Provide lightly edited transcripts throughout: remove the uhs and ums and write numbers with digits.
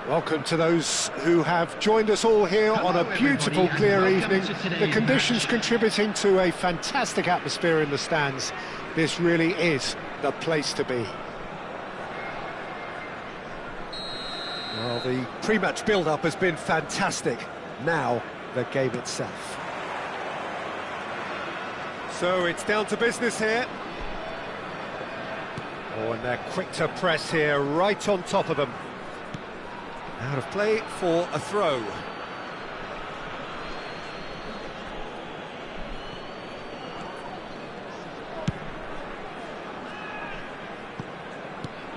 Welcome to those who have joined us all here on a beautiful, clear evening. The conditions contributing to a fantastic atmosphere in the stands. This really is the place to be. Well, the pre-match build-up has been fantastic. Now, the game itself. So it's down to business here. Oh, and they're quick to press here, right on top of them. Out of play for a throw.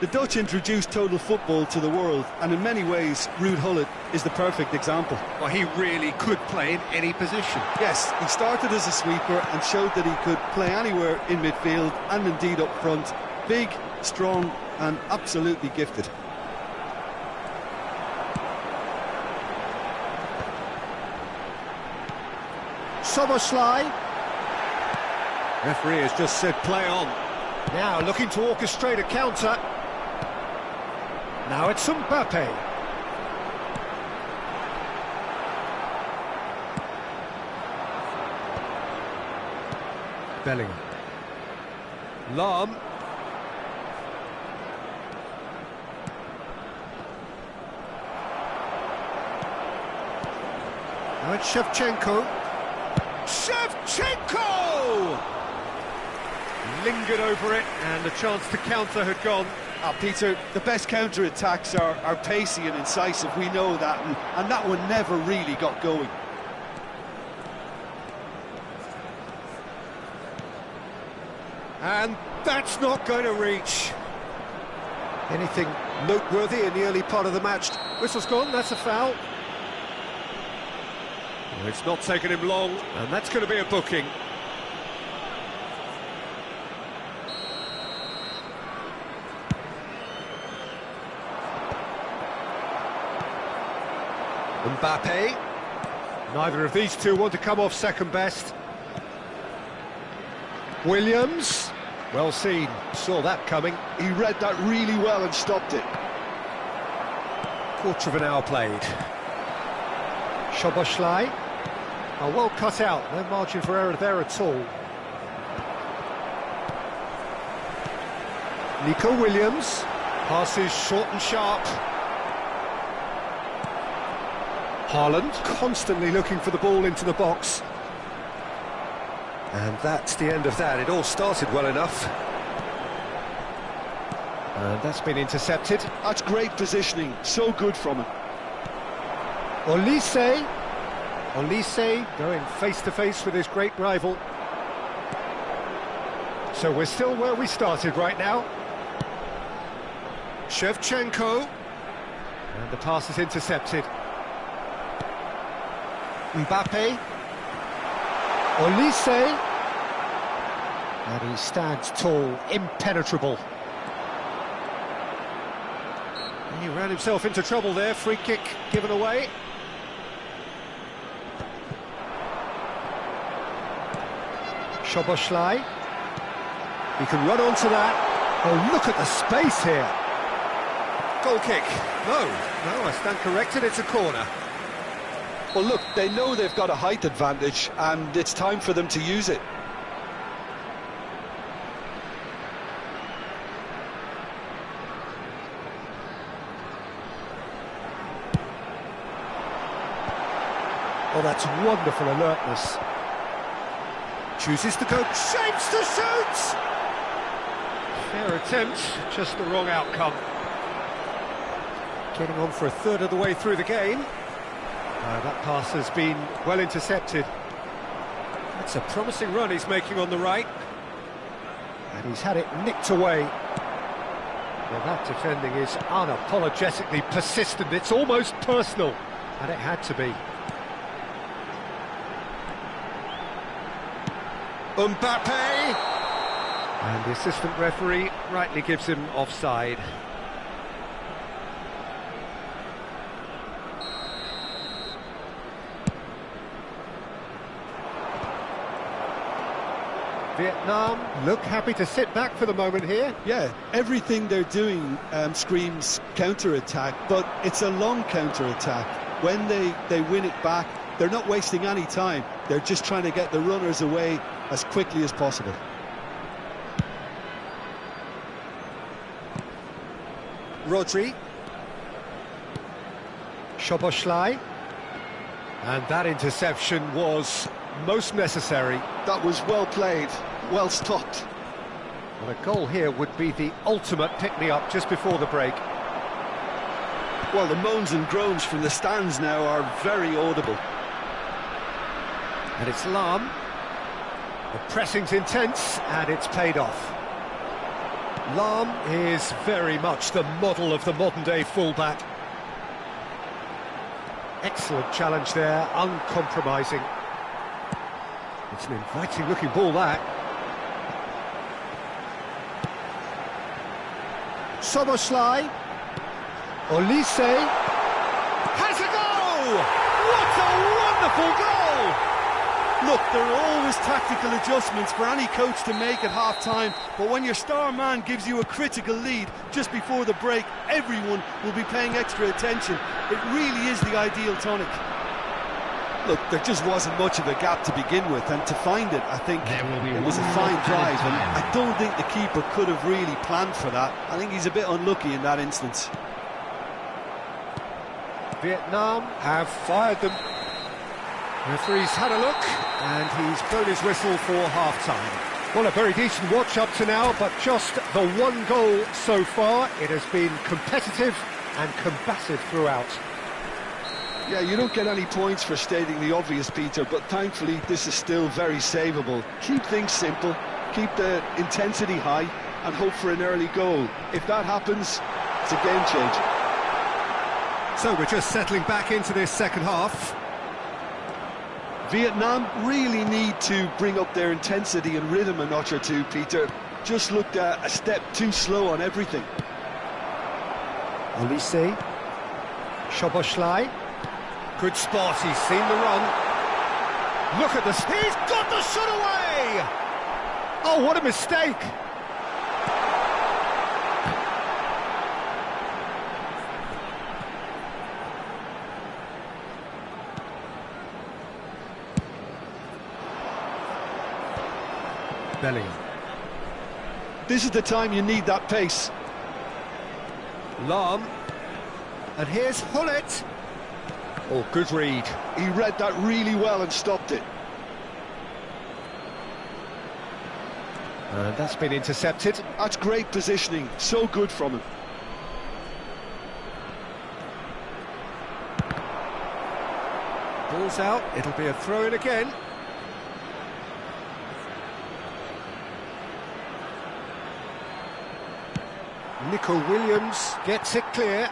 The Dutch introduced total football to the world, and in many ways, Ruud Gullit is the perfect example. Well, he really could play in any position. Yes, he started as a sweeper and showed that he could play anywhere in midfield and indeed up front. Big, strong and absolutely gifted. Soboslai. Referee has just said play on. Now looking to orchestrate a counter. Now it's Mbappe. Bellingham. Lahm. Now it's Shevchenko. Shevchenko! Lingered over it, and the chance to counter had gone. Peter, the best counter-attacks are pacey and incisive, we know that, and that one never really got going. And that's not going to reach. Anything noteworthy in the early part of the match? Whistle's gone, that's a foul. Well, it's not taken him long, and that's going to be a booking. Mbappe. Neither of these two want to come off second best. Williams. Well seen, saw that coming. He read that really well and stopped it. Quarter of an hour played. Soboslai. Oh, well cut out, no margin for error there at all. Nico Williams. Passes short and sharp. Haaland constantly looking for the ball into the box. And that's the end of that. It all started well enough. And that's been intercepted. That's great positioning, so good from him. Olise. Olise going face-to-face with his great rival. So we're still where we started right now. Shevchenko. And the pass is intercepted. Mbappe. Olise. And he stands tall, impenetrable. And he ran himself into trouble there, free kick given away. Szoboszlai. He can run onto that. Oh, look at the space here. Goal kick. No, I stand corrected, it's a corner. Well, look, they know they've got a height advantage, and it's time for them to use it. Oh, that's wonderful alertness. Chooses to go, shapes to shoot! Fair attempt, just the wrong outcome. Getting on for a third of the way through the game. That pass has been well intercepted. That's a promising run he's making on the right. And he's had it nicked away. Well, that defending is unapologetically persistent. It's almost personal, and it had to be. Mbappe! And the assistant referee rightly gives him offside. Vietnam look happy to sit back for the moment here. Yeah, everything they're doing screams counter-attack, but it's a long counter-attack. When they win it back, they're not wasting any time. They're just trying to get the runners away as quickly as possible. Rodri. Szoboszlai. And that interception was most necessary. That was well played, well stopped. Well, a goal here would be the ultimate pick-me-up just before the break. Well, the moans and groans from the stands now are very audible. And it's Lahm. The pressing's intense, and it's paid off. Lahm is very much the model of the modern-day fullback. Excellent challenge there, uncompromising. It's an inviting-looking ball, that. Szoboszlai. Olise. Has a goal! What a wonderful goal! Look, there are always tactical adjustments for any coach to make at half-time, but when your star man gives you a critical lead just before the break, everyone will be paying extra attention. It really is the ideal tonic. Look, there just wasn't much of a gap to begin with, and to find it, I think it was a fine drive, and I don't think the keeper could have really planned for that. I think he's a bit unlucky in that instance. Vietnam have fired them. Referee's had a look, and he's blown his whistle for half-time. Well, a very decent watch up to now, but just the one goal so far. It has been competitive and combative throughout. Yeah, you don't get any points for stating the obvious, Peter, but thankfully this is still very savable. Keep things simple, keep the intensity high, and hope for an early goal. If that happens, it's a game changer. So we're just settling back into this second half. Vietnam really need to bring up their intensity and rhythm a notch or two, Peter. Just looked a step too slow on everything. Olise. Szoboszlai. Good spot, he's seen the run. Look at this, he's got the shot away! Oh, what a mistake! Bellingham. This is the time you need that pace. Lahm. And here's Hullet. Oh, good read. He read that really well and stopped it. And that's been intercepted. That's great positioning, so good from him. Ball's out, it'll be a throw-in again. Nico Williams gets it clear.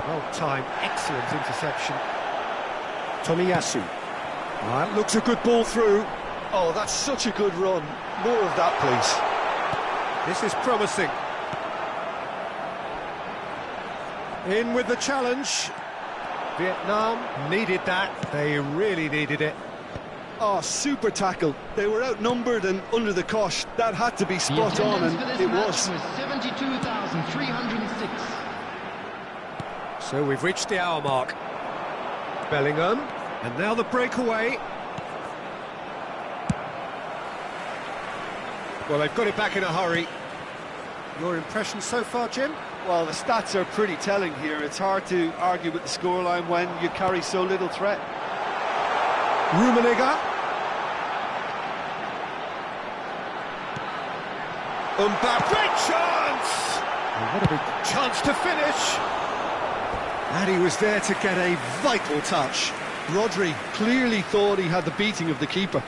Well timed, excellent interception. Tomiyasu. That looks a good ball through. Oh, that's such a good run. More of that, please. This is promising. In with the challenge. Vietnam needed that. They really needed it. Oh, super tackle. They were outnumbered and under the cosh. That had to be spot on, and it was. 72,306. So we've reached the hour mark. Bellingham, and now the breakaway. Well, they've got it back in a hurry. Your impression so far, Jim? Well, the stats are pretty telling here. It's hard to argue with the scoreline when you carry so little threat. Rummenigge. Mbappe, chance! And what a big chance to finish. And he was there to get a vital touch. Rodri clearly thought he had the beating of the keeper.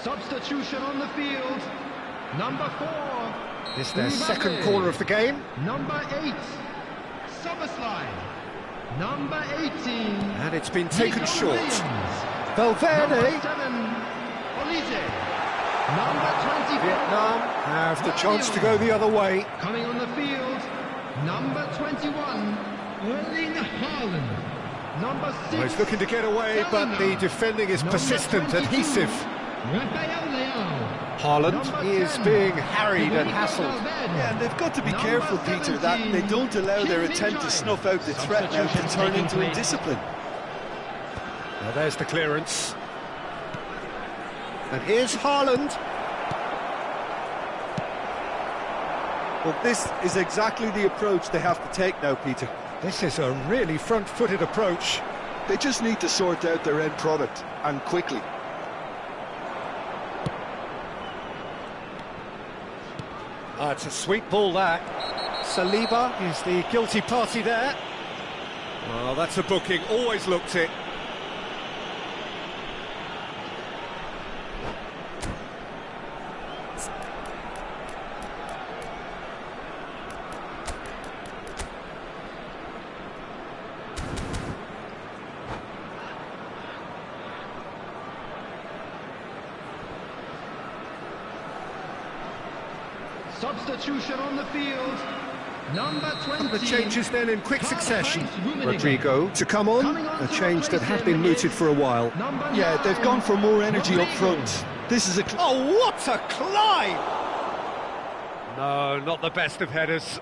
Substitution on the field. Number 4. This is their Mbappe. second corner of the game. Number 8. Soberslide. Number 18. And it's been taken Nico short. Williams. Valverde. Number 7. Olise. Number 24. Vietnam have the chance to go the other way. Coming on the field. Number 21. Erling Haaland. Number 6. Well, he's looking to get away, but the defending is Number persistent 22. and adhesive. Rafael Leao. Haaland is being harried and hassled. Yeah, and they've got to be careful, Peter, that they don't allow their attempt to snuff out the threat now to turn into indiscipline. Now there's the clearance. And here's Haaland. Well, this is exactly the approach they have to take now, Peter. This is a really front-footed approach. They just need to sort out their end product, and quickly. It's a sweet ball, that. Saliba is the guilty party there. Well, that's a booking, always looked it. Substitution on the field. Number 20. The changes then in quick succession. Rummenigge. Rodrigo to come on, a change that had been mooted for a while. Number Yeah, 9. they've gone for more energy up front. This is a... Oh, what a climb! No, not the best of headers.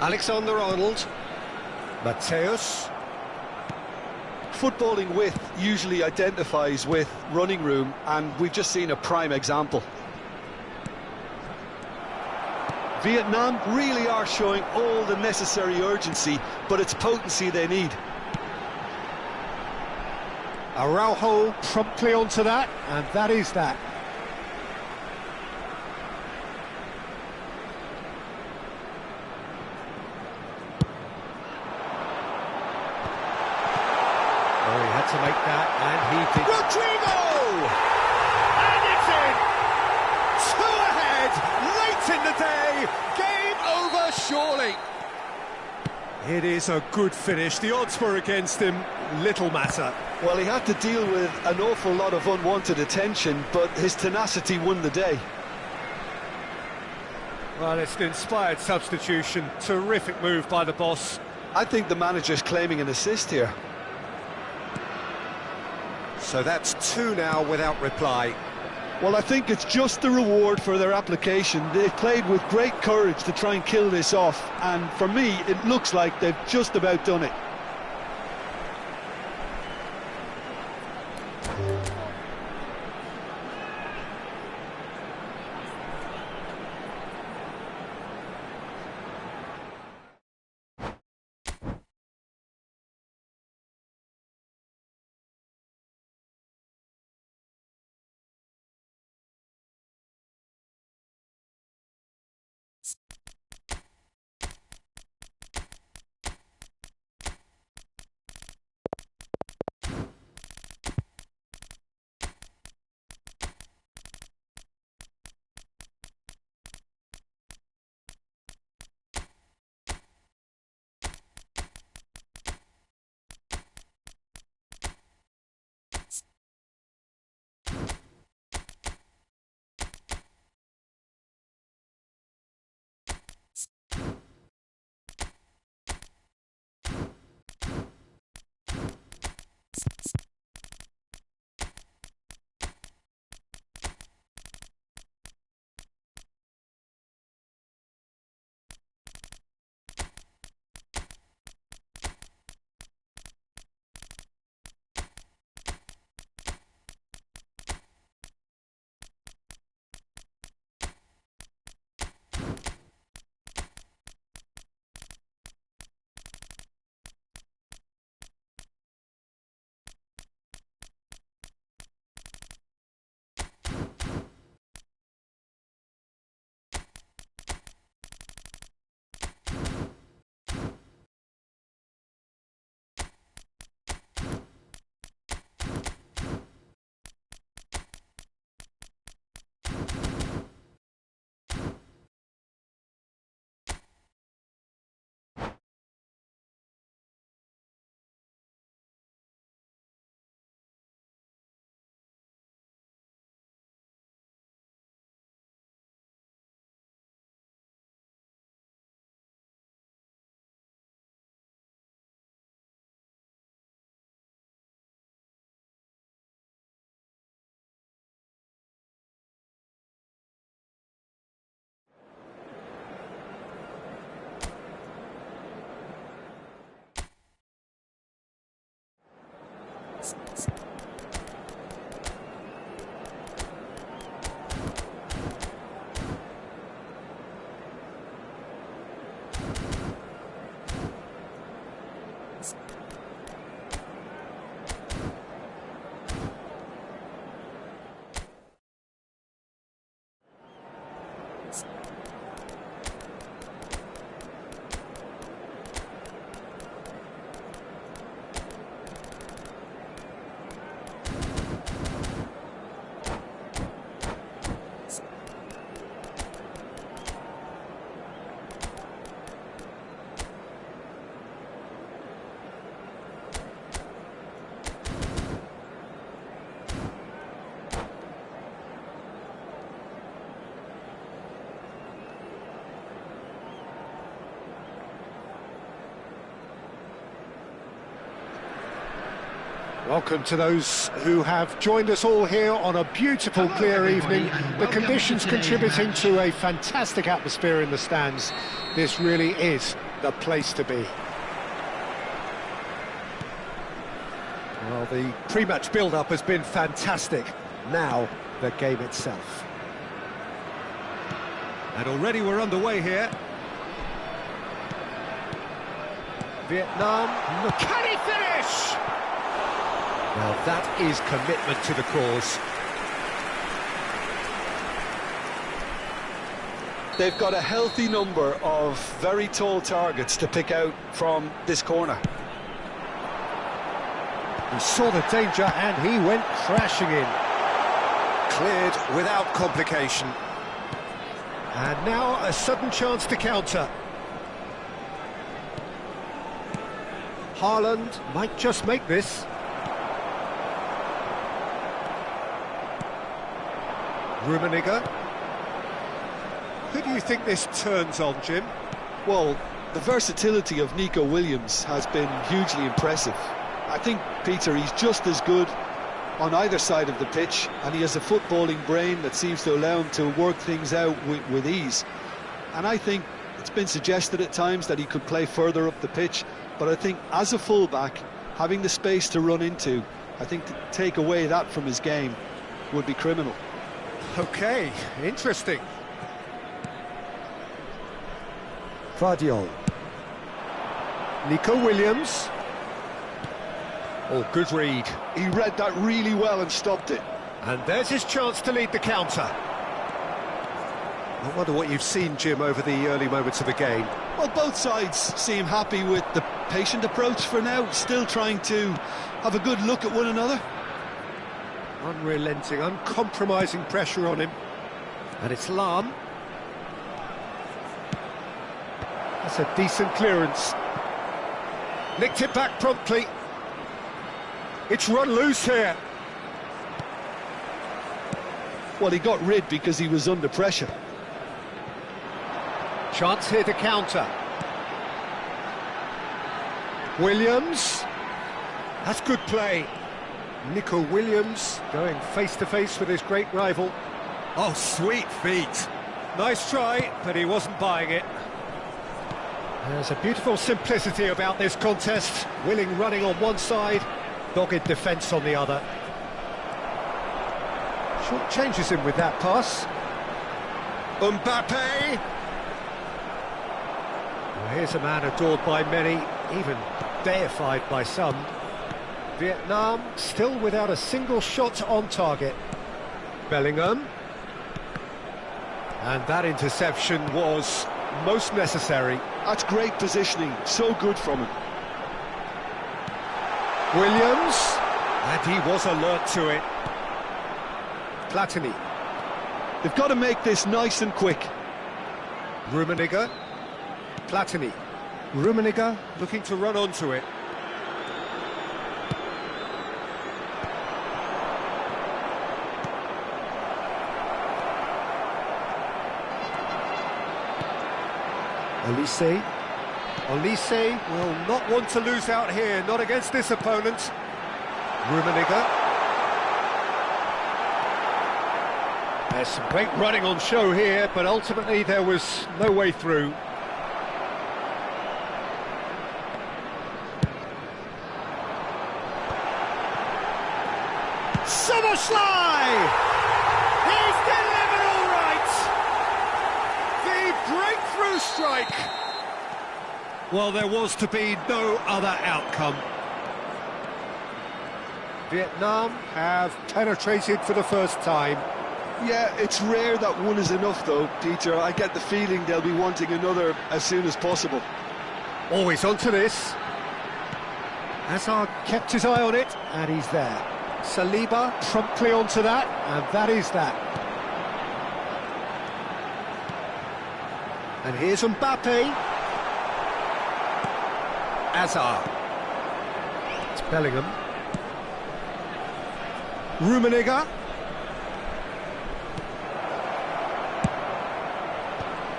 Alexander-Arnold. Mateus. Footballing width usually identifies with running room, and we've just seen a prime example. Vietnam really are showing all the necessary urgency, but it's potency they need. Araujo promptly onto that, and that is that. Oh, he had to make that, and he did. Rodrigo! And it's in! Two ahead, late in the day, game over surely. It is a good finish, the odds were against him, little matter. Well, he had to deal with an awful lot of unwanted attention, but his tenacity won the day. Well, it's an inspired substitution, terrific move by the boss. I think the manager's claiming an assist here. So that's two now without reply. Well, I think it's just the reward for their application. They've played with great courage to try and kill this off, and for me, it looks like they've just about done it. Welcome to those who have joined us all here on a beautiful, clear evening. The conditions contributing to a fantastic atmosphere in the stands. This really is the place to be. Well, the pre-match build-up has been fantastic. Now, the game itself. And already we're underway here. Vietnam, can he finish? Well, that is commitment to the cause. They've got a healthy number of very tall targets to pick out from this corner. He saw the danger and he went crashing in. Cleared without complication. And now a sudden chance to counter. Haaland might just make this. Rummenigge. Who do you think this turns on, Jim? Well, the versatility of Nico Williams has been hugely impressive. I think, Peter, he's just as good on either side of the pitch, and he has a footballing brain that seems to allow him to work things out with ease. And I think it's been suggested at times that he could play further up the pitch, but I think as a fullback, having the space to run into, I think to take away that from his game would be criminal. Okay, interesting. Guardiola. Nico Williams. Oh, good read. He read that really well and stopped it. And there's his chance to lead the counter. I wonder what you've seen, Jim, over the early moments of the game. Well, both sides seem happy with the patient approach for now, still trying to have a good look at one another. Unrelenting, uncompromising pressure on him. And it's Lahm. That's a decent clearance. Nicked it back promptly. It's run loose here. Well, he got rid because he was under pressure. Chance here to counter. Williams. That's good play. Nico Williams going face-to-face with his great rival. Oh, sweet feet. Nice try, but he wasn't buying it. There's a beautiful simplicity about this contest. Willing running on one side, dogged defence on the other. Short changes him with that pass. Mbappe! Well, here's a man adored by many, even deified by some. Vietnam still without a single shot on target. Bellingham. And that interception was most necessary. That's great positioning, so good from him. Williams, and he was alert to it. Platini. They've got to make this nice and quick. Rummenigge. Platini. Rummenigge looking to run onto it. Olise. Olise will not want to lose out here, not against this opponent. Rummenigge. There's some great running on show here, but ultimately there was no way through. Soboslai! He's delivered all right! The breakthrough strike! Well, there was to be no other outcome. Vietnam have penetrated for the first time. Yeah, it's rare that one is enough though, Peter. I get the feeling they'll be wanting another as soon as possible. Always onto this. Hazard kept his eye on it, and he's there. Saliba promptly onto that, and that is that. And here's Mbappe. Hazard. It's Bellingham. Rummenigge.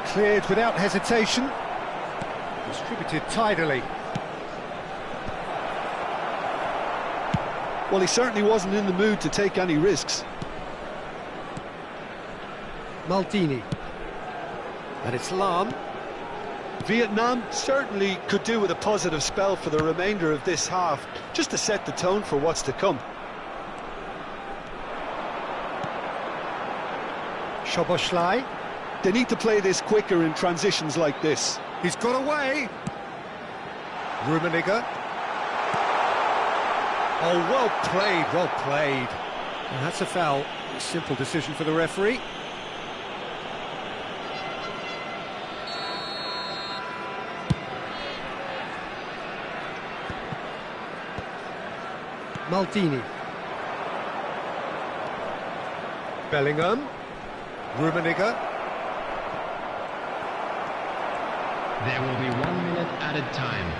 Cleared without hesitation. Distributed tidily. Well, he certainly wasn't in the mood to take any risks. Maldini. And it's Lahm. Vietnam certainly could do with a positive spell for the remainder of this half, just to set the tone for what's to come. Soboslai. They need to play this quicker in transitions like this. He's got away. Rummenigge. Oh, well played, well played. And that's a foul. A simple decision for the referee. Maldini. Bellingham. Rummenigge. There will be 1 minute added time.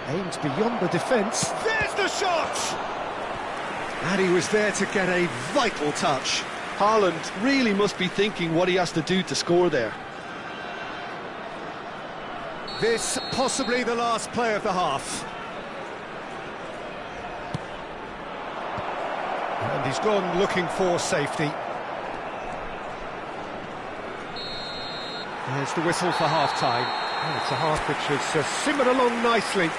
Aimed beyond the defence. There's the shot! And he was there to get a vital touch. Haaland really must be thinking what he has to do to score there. This possibly the last play of the half. And he's gone looking for safety. There's the whistle for half-time. And it's a half which has simmered along nicely,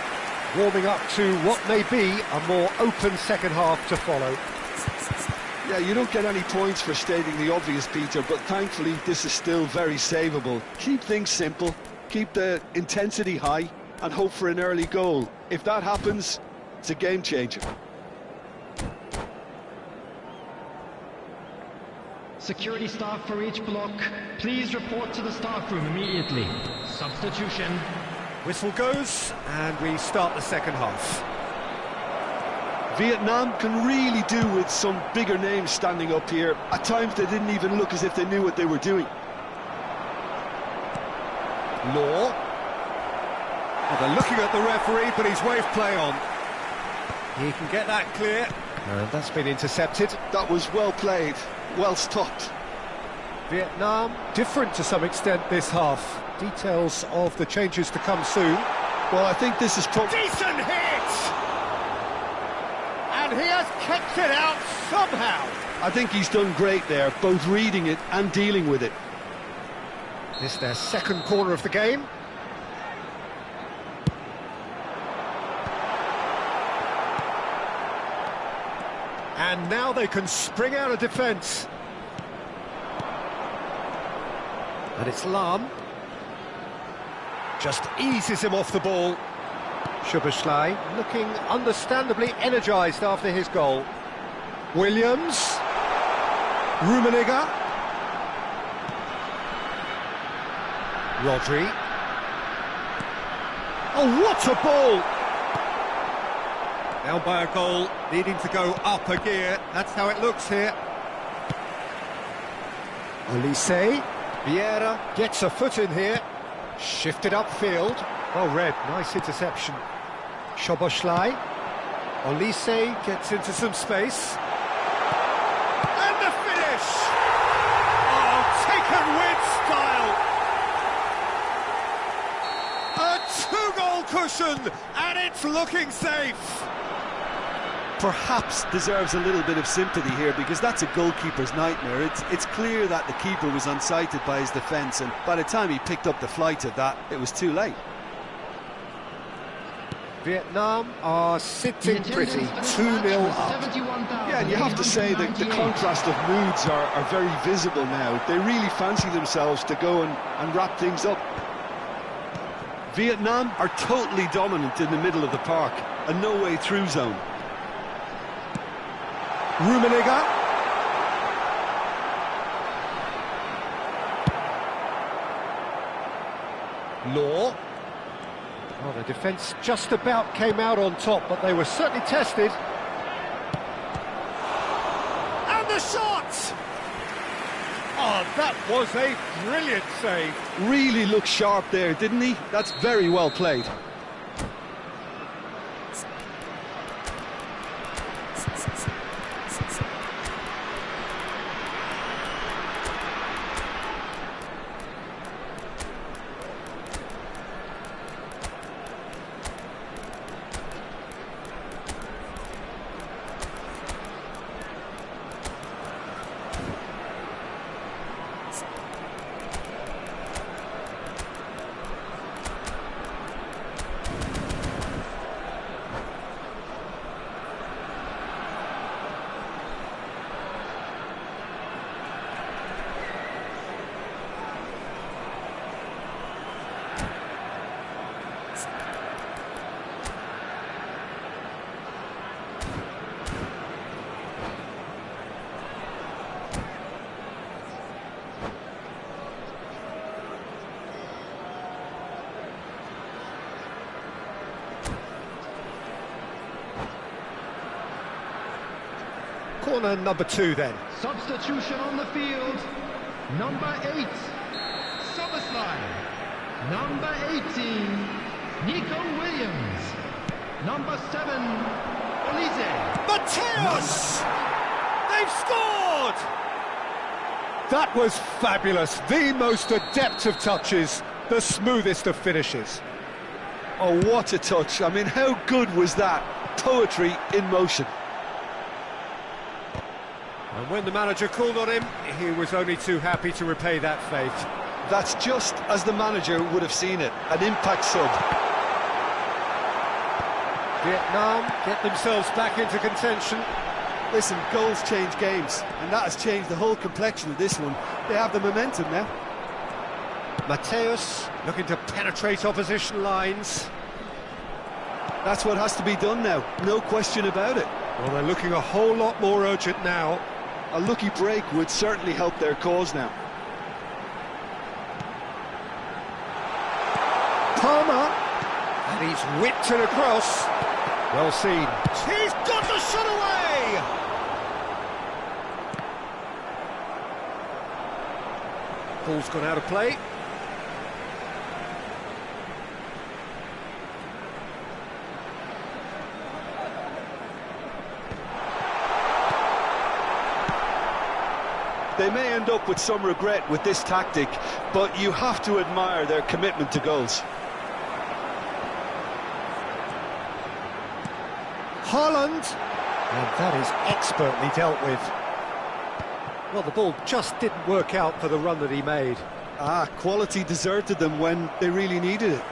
warming up to what may be a more open second half to follow. Yeah, you don't get any points for stating the obvious, Peter, but thankfully this is still very savable. Keep things simple, keep the intensity high, and hope for an early goal. If that happens, it's a game changer. Security staff for each block, please report to the staff room immediately. Substitution. Whistle goes, and we start the second half. Vietnam can really do with some bigger names standing up here. At times they didn't even look as if they knew what they were doing. Law. Oh, they're looking at the referee, but he's waved play on. He can get that clear. And that's been intercepted. That was well played, well stopped. Vietnam different to some extent this half. Details of the changes to come soon. Well, I think this is decent hit! And he has kept it out somehow. I think he's done great there, both reading it and dealing with it. This is their second corner of the game. And now they can spring out of defence. And it's Lam. Just eases him off the ball. Szoboszlai looking understandably energised after his goal. Williams. Rummenigge. Rodri. Oh, what a ball! Down by a goal, needing to go up a gear. That's how it looks here. Olise. Vieira gets a foot in here. Shifted upfield. Well read, nice interception. Szoboszlai. Olise gets into some space. And the finish! Oh, taken with style! A two-goal cushion, and it's looking safe! Perhaps deserves a little bit of sympathy here, because that's a goalkeeper's nightmare. It's clear that the keeper was unsighted by his defence, and by the time he picked up the flight of that, it was too late. Vietnam are sitting pretty, 2-0 up. Yeah, and you have to say that the contrast of moods are very visible now. They really fancy themselves to go and wrap things up. Vietnam are totally dominant in the middle of the park, a no-way through zone. Rummenigge. Law. Well, the defence just about came out on top, but they were certainly tested. And the shot! Oh, that was a brilliant save. Really looked sharp there, didn't he? That's very well played. Corner number 2 then. Substitution on the field. Number 8, Szoboszlai. Number 18, Nico Williams. Number 7, Olise. Mateus! They've scored! That was fabulous. The most adept of touches, the smoothest of finishes. Oh, what a touch. I mean, how good was that? Poetry in motion. And when the manager called on him, he was only too happy to repay that faith. That's just as the manager would have seen it, an impact sub. Vietnam get themselves back into contention. Listen, goals change games, and that has changed the whole complexion of this one. They have the momentum now. Mateus looking to penetrate opposition lines. That's what has to be done now, no question about it. Well, they're looking a whole lot more urgent now. A lucky break would certainly help their cause now. Palmer, and he's whipped it across. Well seen. He's got the shot away! Ball's gone out of play. They may end up with some regret with this tactic, but you have to admire their commitment to goals. Haaland, and that is expertly dealt with. Well, the ball just didn't work out for the run that he made. Quality deserted them when they really needed it.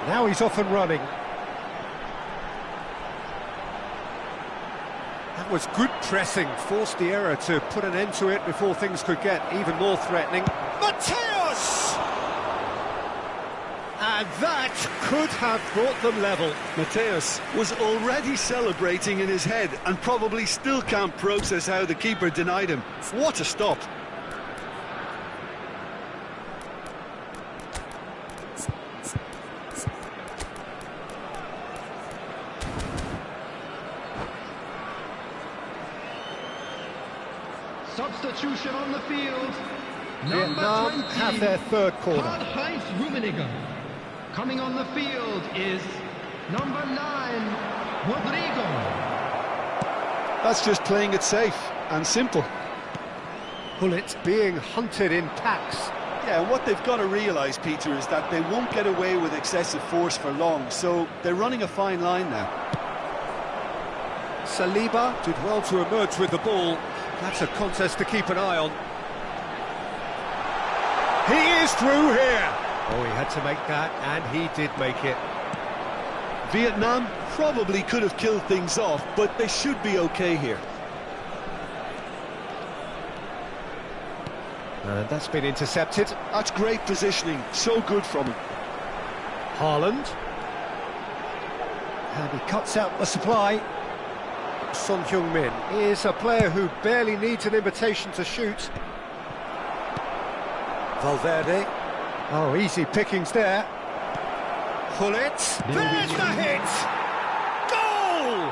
Now he's off and running. That was good pressing, forced the error to put an end to it before things could get even more threatening. Mateus! And that could have brought them level. Mateus was already celebrating in his head and probably still can't process how the keeper denied him. What a stop. Substitution on the field. Vietnam Number 20, have their third corner. Karl-Heinz Rummenigge. Coming on the field is number 9, Rodrigo. That's just playing it safe and simple. Bullets being hunted in packs. Yeah, and what they've got to realise, Peter, is that they won't get away with excessive force for long, so they're running a fine line now. Saliba did well to emerge with the ball. That's a contest to keep an eye on. He is through here. Oh, he had to make that, and he did make it. Vietnam probably could have killed things off, but they should be okay here. And that's been intercepted. That's great positioning, so good from him. Haaland. And he cuts out the supply. Son Heung-min is a player who barely needs an invitation to shoot. Valverde. Oh, easy pickings there. Gullit. There's the hit! Goal!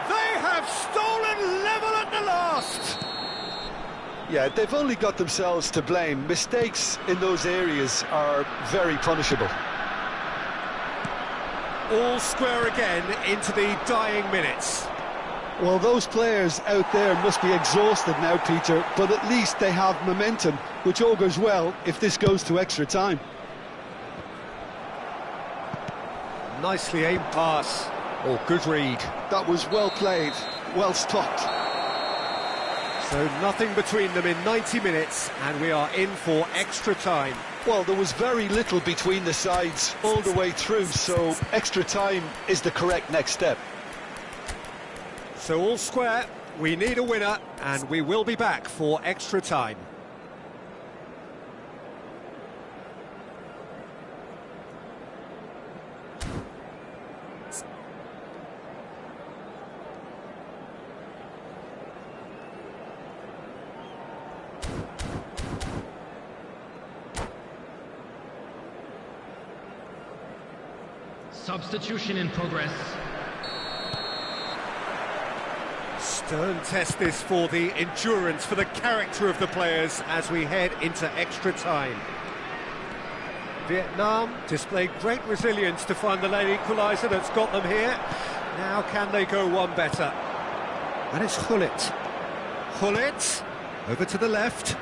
They have stolen level at the last! Yeah, they've only got themselves to blame. Mistakes in those areas are very punishable. All square again into the dying minutes. Well, those players out there must be exhausted now, Peter, but at least they have momentum, which augurs well if this goes to extra time. Nicely aimed pass. Oh, good read. That was well played, well stopped. So nothing between them in 90 minutes, and we are in for extra time. Well, there was very little between the sides all the way through, so extra time is the correct next step. So all square, we need a winner, and we will be back for extra time. Substitution in progress. Stern test this for the endurance, for the character of the players as we head into extra time. Vietnam displayed great resilience to find the late equaliser that's got them here. Now can they go one better? And it's Gullit. Gullit, over to the left.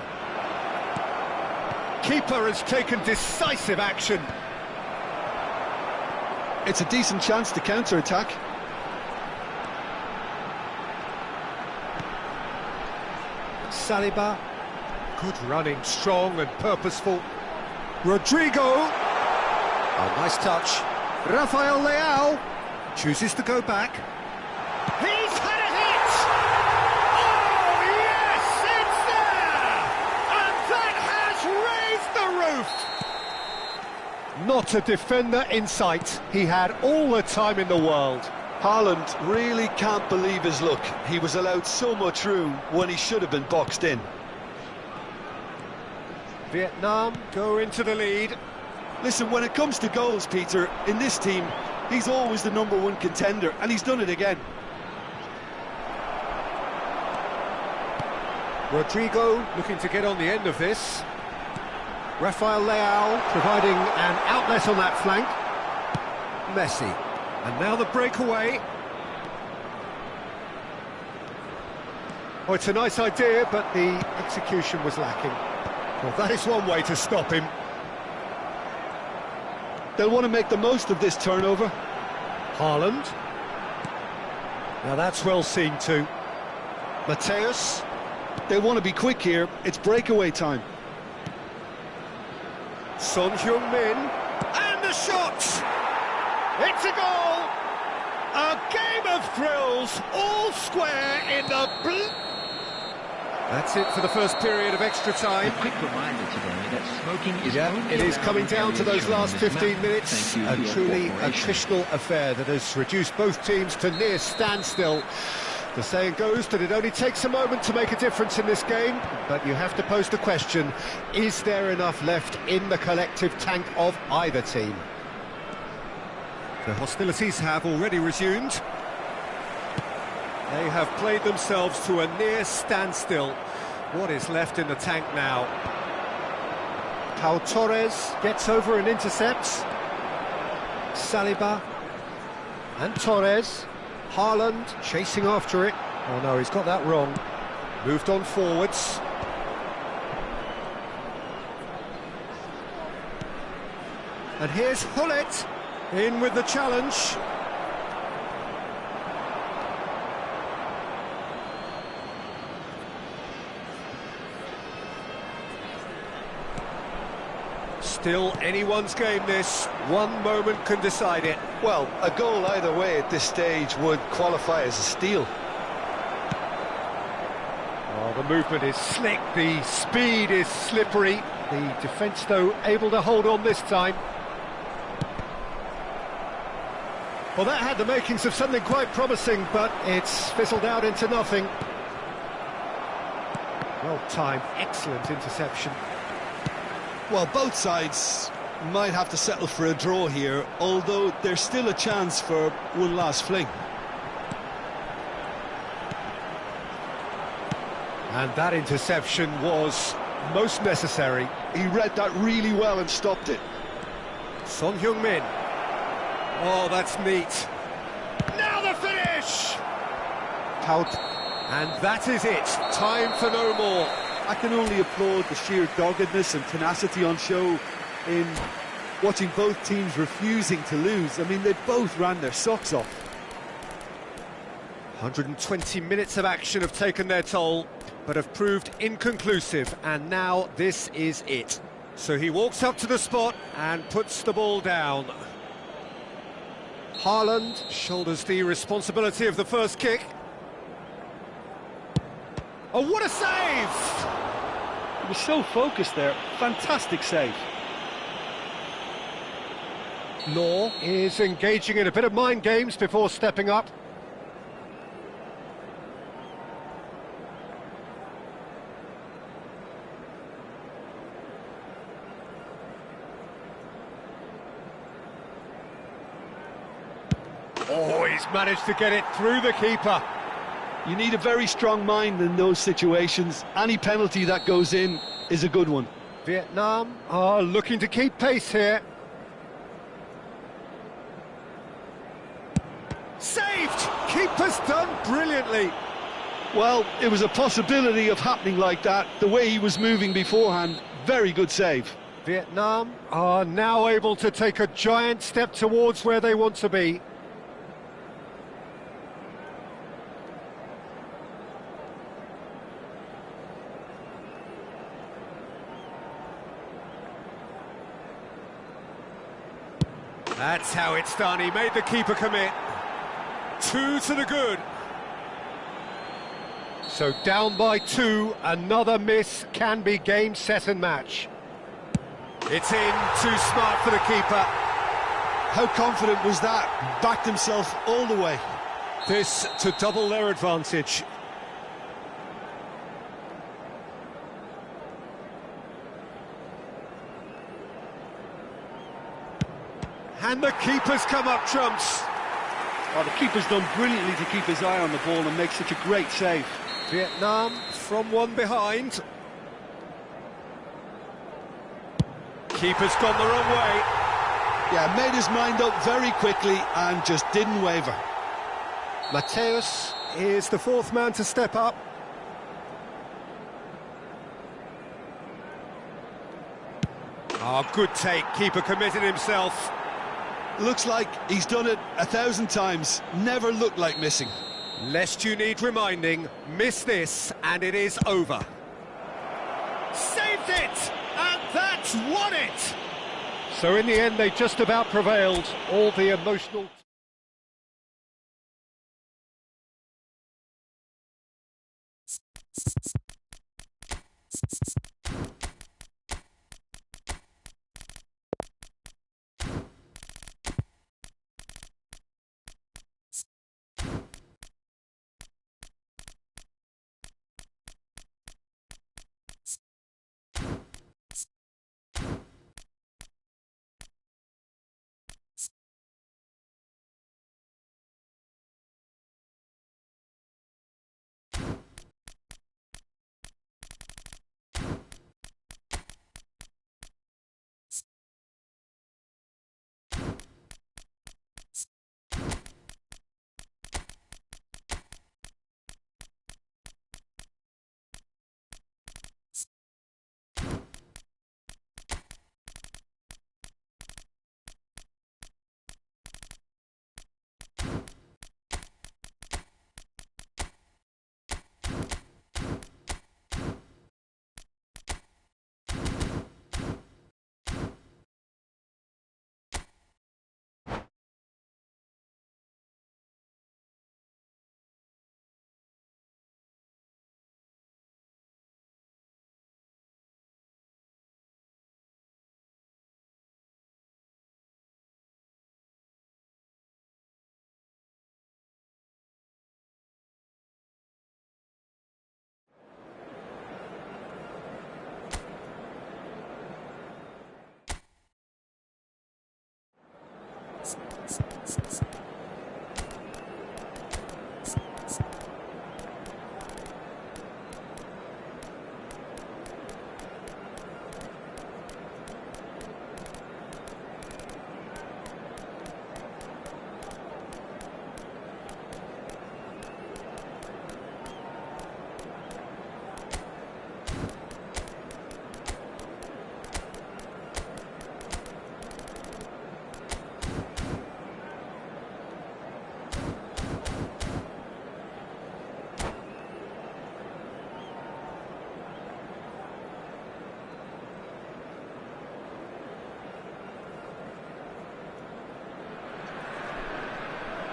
Keeper has taken decisive action. It's a decent chance to counter-attack. Saliba. Good running, strong and purposeful. Rodrigo. Oh, nice touch. Rafael Leao chooses to go back. He's had a hit! Oh, yes, it's there! And that has raised the roof! Not a defender in sight. He had all the time in the world. Haaland really can't believe his luck. He was allowed so much room when he should have been boxed in. Vietnam go into the lead. Listen, when it comes to goals, Peter, in this team, he's always the #1 contender, and he's done it again. Rodrigo looking to get on the end of this. Rafael Leao providing an outlet on that flank. Messi. And now the breakaway. Oh, it's a nice idea, but the execution was lacking. Well, that is one way to stop him. They'll want to make the most of this turnover. Haaland. Now that's well seen too. Mateus. They want to be quick here. It's breakaway time. Son Heung-min. And the shot! It's a goal! A game of thrills, all square in the blue. That's it for the first period of extra time. A quick reminder today that smoking is only It is allowed coming in down to areas those shown last on this 15 map. minutes. Thank you A for your truly cooperation. attritional affair that has reduced both teams to near standstill. The saying goes that it only takes a moment to make a difference in this game, but you have to pose the question, is there enough left in the collective tank of either team? The hostilities have already resumed. They have played themselves to a near standstill. What is left in the tank now? Taotau gets over and intercepts. Saliba and Torres. Haaland chasing after it. Oh no, he's got that wrong. Moved on forwards. And here's Hullet in with the challenge. Still anyone's game this. One moment can decide it. Well, a goal either way at this stage would qualify as a steal. Oh, the movement is slick, the speed is slippery. The defence, though, able to hold on this time. Well, that had the makings of something quite promising, but it's fizzled out into nothing. Well timed, excellent interception. Well, both sides might have to settle for a draw here, although there's still a chance for one last fling. And that interception was most necessary. He read that really well and stopped it. Son Heung-min. Oh, that's neat. Now the finish! And that is it. Time for no more. I can only applaud the sheer doggedness and tenacity on show in watching both teams refusing to lose. I mean, they both ran their socks off. 120 minutes of action have taken their toll, but have proved inconclusive, and now this is it. So he walks up to the spot and puts the ball down. Haaland shoulders the responsibility of the first kick. Oh, what a save! He was so focused there. Fantastic save. Law is engaging in a bit of mind games before stepping up. Oh, he's managed to get it through the keeper. You need a very strong mind in those situations. Any penalty that goes in is a good one. Vietnam are looking to keep pace here. Saved! Keeper's done brilliantly. Well, it was a possibility of happening like that. The way he was moving beforehand, very good save. Vietnam are now able to take a giant step towards where they want to be. That's how it's done. He made the keeper commit. 2 to the good. So down by 2, another miss can be game, set and match. It's in, too smart for the keeper. How confident was that? Backed himself all the way. This to double their advantage. And the keeper's come up trumps. Oh, the keeper's done brilliantly to keep his eye on the ball and make such a great save. Vietnam from one behind. Keeper's gone the wrong way. Yeah, made his mind up very quickly and just didn't waver. Mateus is the 4th man to step up. Oh, good take. Keeper committed himself. Looks like he's done it 1,000 times. Never looked like missing. Lest you need reminding, miss this and it is over. Saved it! And that's won it! So in the end, they just about prevailed. All the emotional...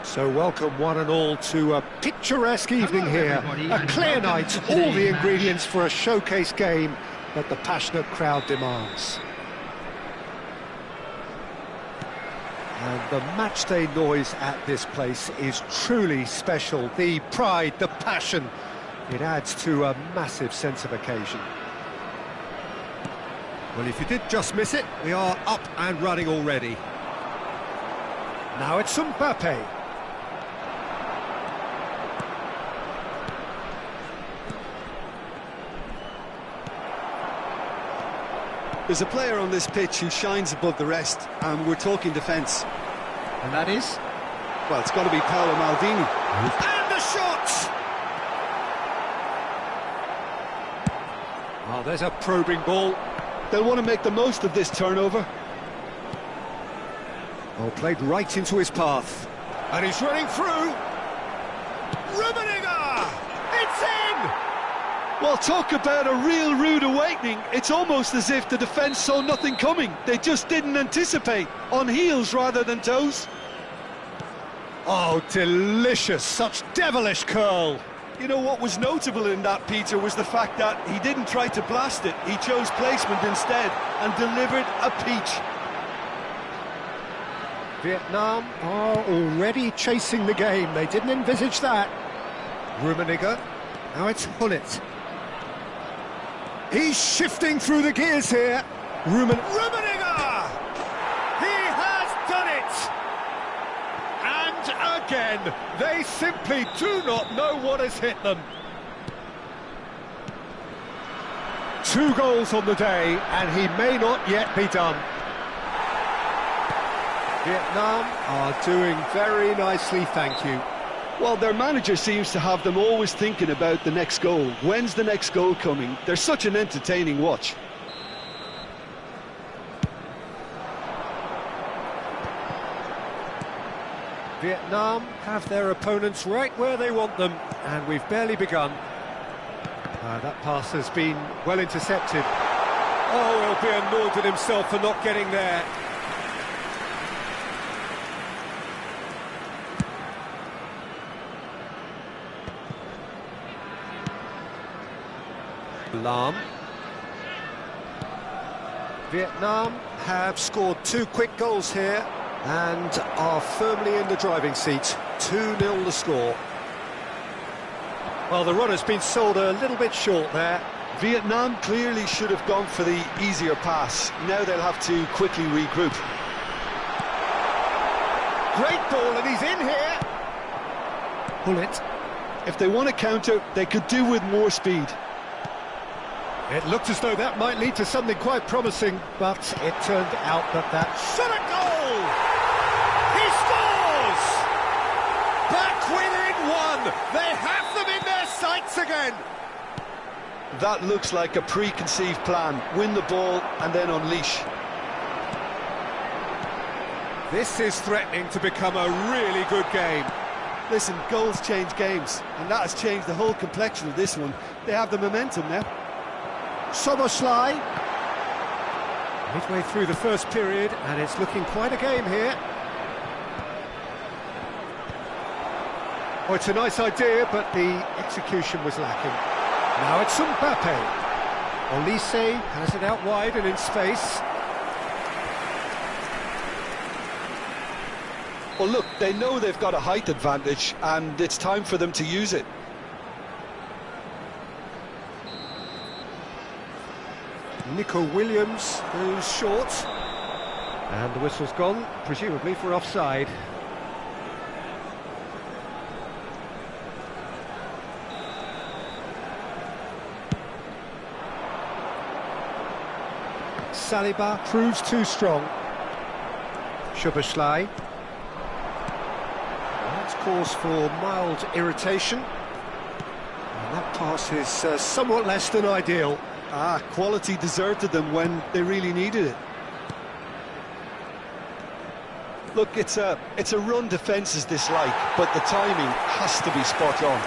So welcome one and all to a picturesque evening here. A clear night, all the ingredients for a showcase game that the passionate crowd demands. And the matchday noise at this place is truly special. The pride, the passion, it adds to a massive sense of occasion. Well, if you did just miss it, we are up and running already. Now it's Mbappe. There's a player on this pitch who shines above the rest, and we're talking defence. And that is? Well, it's got to be Paolo Maldini. And the shot! Oh, there's a probing ball. They'll want to make the most of this turnover. Oh, played right into his path. And he's running through. Rummenigge! It's in! Well, talk about a real rude awakening. It's almost as if the defence saw nothing coming. They just didn't anticipate. On heels rather than toes. Oh, delicious, such devilish curl. You know what was notable in that, Peter, was the fact that he didn't try to blast it. He chose placement instead and delivered a peach. Vietnam are already chasing the game. They didn't envisage that. Rummenigge. Now it's Hullet. He's shifting through the gears here. Rummenigge! He has done it! And again, they simply do not know what has hit them. 2 goals on the day, and he may not yet be done. Vietnam are doing very nicely, thank you. Well, their manager seems to have them always thinking about the next goal. When's the next goal coming? They're such an entertaining watch. Vietnam have their opponents right where they want them, and we've barely begun. That pass has been well intercepted. Oh, he'll be annoyed at himself for not getting there. Lam. Vietnam have scored 2 quick goals here and are firmly in the driving seat. 2-0 the score. Well, the run has been sold a little bit short there. Vietnam clearly should have gone for the easier pass. Now they'll have to quickly regroup. Great ball, and he's in here. Hullet. If they want to counter, they could do with more speed. It looked as though that might lead to something quite promising, but it turned out that shot a goal! He scores! Back within 1! They have them in their sights again! That looks like a preconceived plan. Win the ball and then unleash. This is threatening to become a really good game. Listen, goals change games, and that has changed the whole complexion of this one. They have the momentum now. Soboslai. Midway through the first period, and it's looking quite a game here. Oh, it's a nice idea, but the execution was lacking. Now it's Mbappe. Olise has it out wide and in space. Well, look, they know they've got a height advantage, and it's time for them to use it. Nico Williams goes short, and the whistle's gone, presumably for offside. Saliba proves too strong. Szoboszlai. That's cause for mild irritation, and that pass is somewhat less than ideal. Quality deserted them when they really needed it. Look, it's a run defence's dislike, but the timing has to be spot on.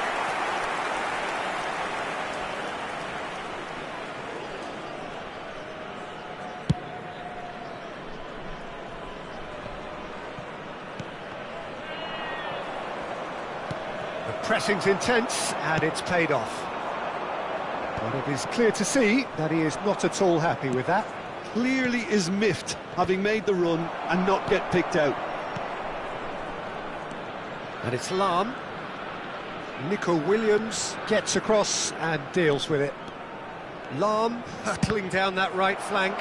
The pressing's intense, and it's paid off. But it is clear to see that he is not at all happy with that. Clearly is miffed, having made the run and not get picked out. And it's Lam. Nico Williams gets across and deals with it. Lam hurtling down that right flank.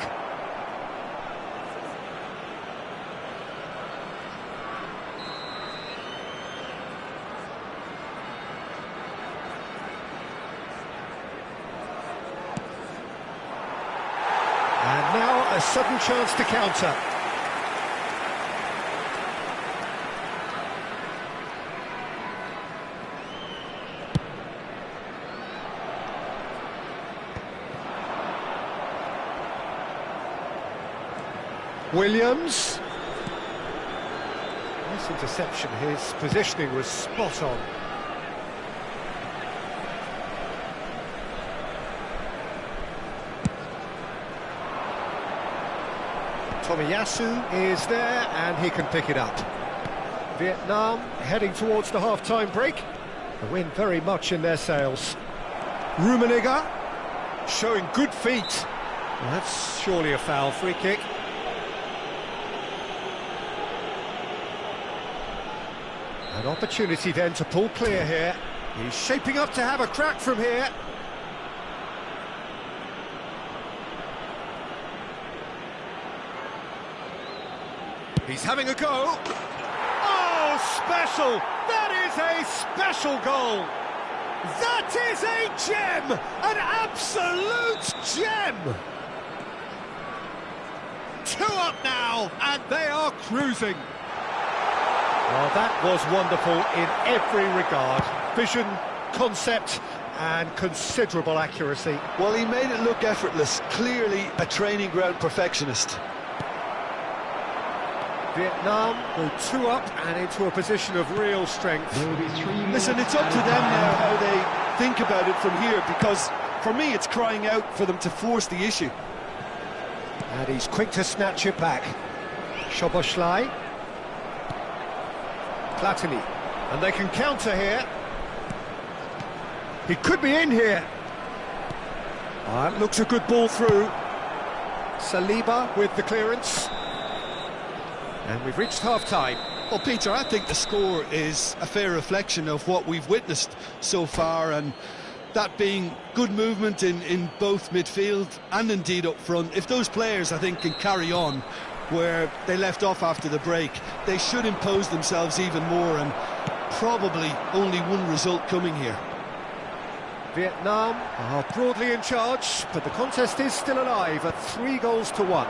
And now a sudden chance to counter. Williams. Nice interception, his positioning was spot on. Tomiyasu is there, and he can pick it up. Vietnam heading towards the half-time break. The wind very much in their sails. Rummenigge showing good feet. Well, that's surely a foul. Free kick. An opportunity then to pull clear here. He's shaping up to have a crack from here. He's having a go. Oh, special! That is a special goal! That is a gem! An absolute gem! 2 up now, and they are cruising. Well, that was wonderful in every regard. Vision, concept, and considerable accuracy. Well, he made it look effortless. Clearly a training ground perfectionist. Vietnam go 2 up and into a position of real strength. Listen, it's up to them now how they think about it from here, because for me it's crying out for them to force the issue. And he's quick to snatch it back. Szoboszlai. Platini. And they can counter here. He could be in here. That looks a good ball through. Saliba with the clearance. And we've reached half-time. Well, Peter, I think the score is a fair reflection of what we've witnessed so far, and that being good movement in both midfield and indeed up front. If those players, I think, can carry on where they left off after the break, they should impose themselves even more, and probably only one result coming here. Vietnam are broadly in charge, but the contest is still alive at 3-1.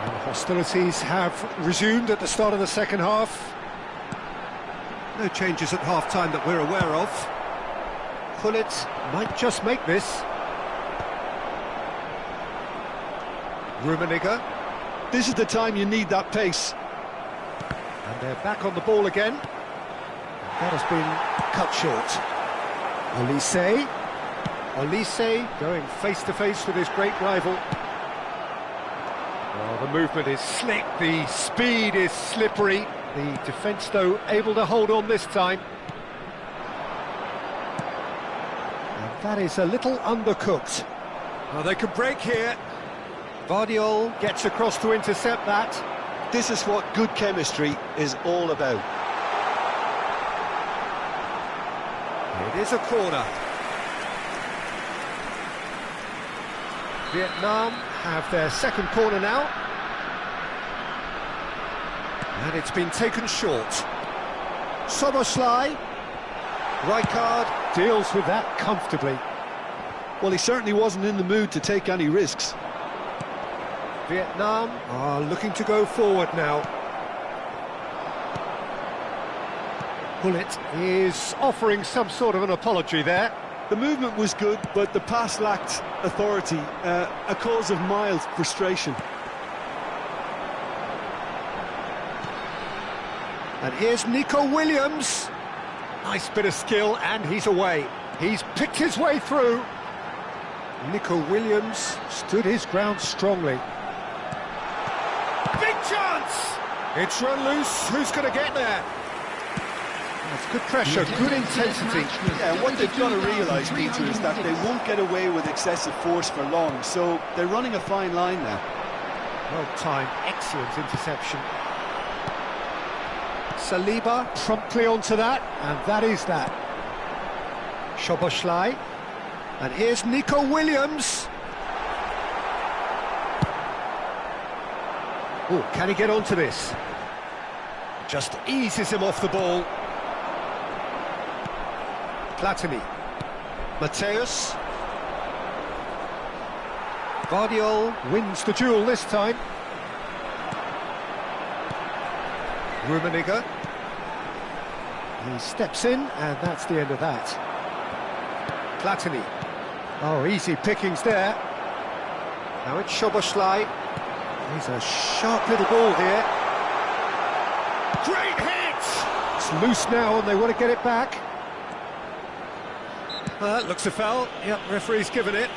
And hostilities have resumed at the start of the second half. No changes at half-time that we're aware of. Gullit might just make this. Rummenigge. This is the time you need that pace. And they're back on the ball again. That has been cut short. Olise going face-to-face with his great rival. Well, the movement is slick, the speed is slippery. The defence, though, able to hold on this time. And that is a little undercooked. Well, they can break here. Vardiol gets across to intercept that. This is what good chemistry is all about. It is a corner. Vietnam have their second corner now. And it's been taken short. Szoboszlai. Rijkaard deals with that comfortably. Well, he certainly wasn't in the mood to take any risks. Vietnam are looking to go forward now. Gullit is offering some sort of an apology there. The movement was good, but the pass lacked authority, a cause of mild frustration. And here's Nico Williams. Nice bit of skill, and he's away. He's picked his way through. Nico Williams stood his ground strongly. Big chance! It's run loose. Who's going to get there? That's good pressure, good intensity. Yeah, what they've got to realise, Peter, is that they won't get away with excessive force for long, so they're running a fine line now. Well-timed, excellent interception. Saliba promptly onto that, and that is that. Szoboszlai. And here's Nico Williams. Oh, can he get onto this? Just eases him off the ball. Platini. Mateus. Vardiol wins the duel this time. Rummenigge. He steps in, and that's the end of that. Platini. Oh, easy pickings there. Now it's Szoboszlai. He's a sharp little ball here. Great hit! It's loose now, and they want to get it back. That looks a foul. Yep, referee's given it.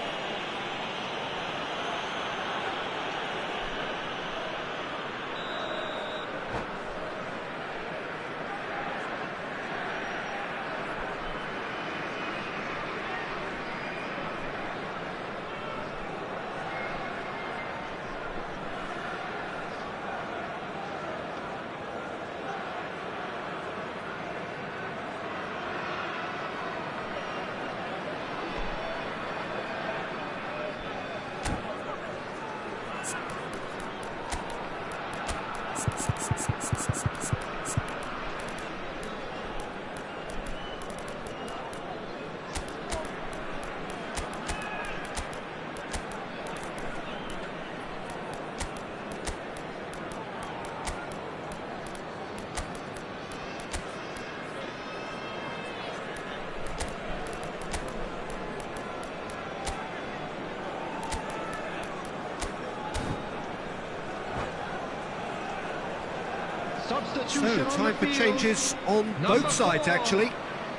Substitution So, time for changes on both sides, actually.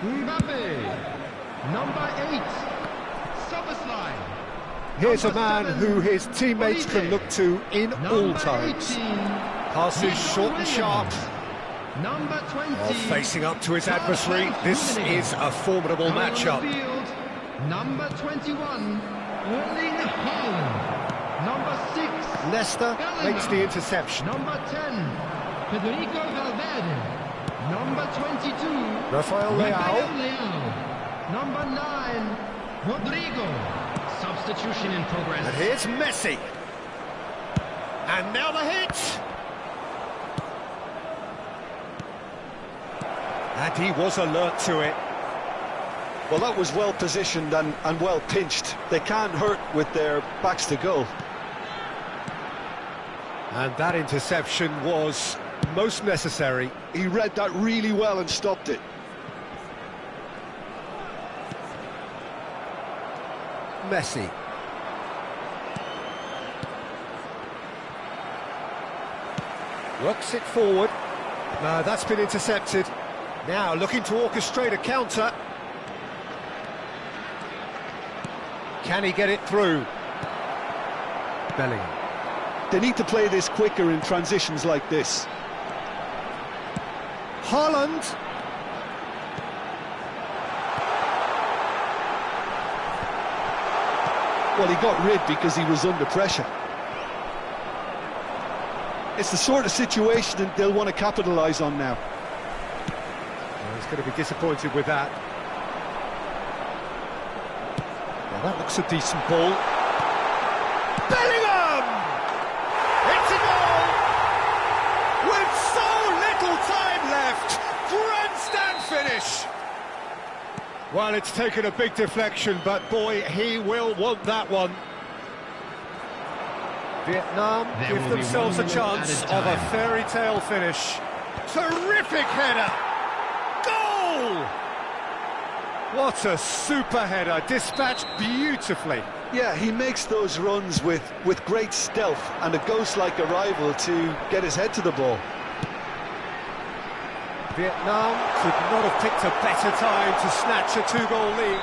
Mbappe, number 8, Soboslai. Here's a man who his teammates can look to in all times. 18, Passes short and sharp. number 20. Facing up to his adversary, this is a formidable Coming on the matchup. field, number 21, Erling Haaland. Number 6, Leicester makes the interception. number 10, Federico Valverde. Number 22, Rafael Leao. Leao. Number 9, Rodrigo. Substitution in progress. And here's Messi. And now the hit. And he was alert to it. Well, that was well positioned and well pinched. They can't hurt with their backs to goal. And that interception was most necessary. He read that really well and stopped it. Messi. Works it forward. No, that's been intercepted. Now looking to orchestrate a counter. Can he get it through? Bellingham. They need to play this quicker in transitions like this. Haaland. Well, he got rid because he was under pressure. It's the sort of situation that they'll want to capitalise on now. Well, he's going to be disappointed with that. Well, that looks a decent ball. Bellingham! It's a goal! With so little time left, grandstand finish! Well, it's taken a big deflection, but boy, he will want that one. Vietnam give themselves a chance of a fairy tale finish. Terrific header! Goal! What a super header, dispatched beautifully. Yeah, he makes those runs with great stealth and a ghost-like arrival to get his head to the ball. Vietnam could not have picked a better time to snatch a two-goal lead.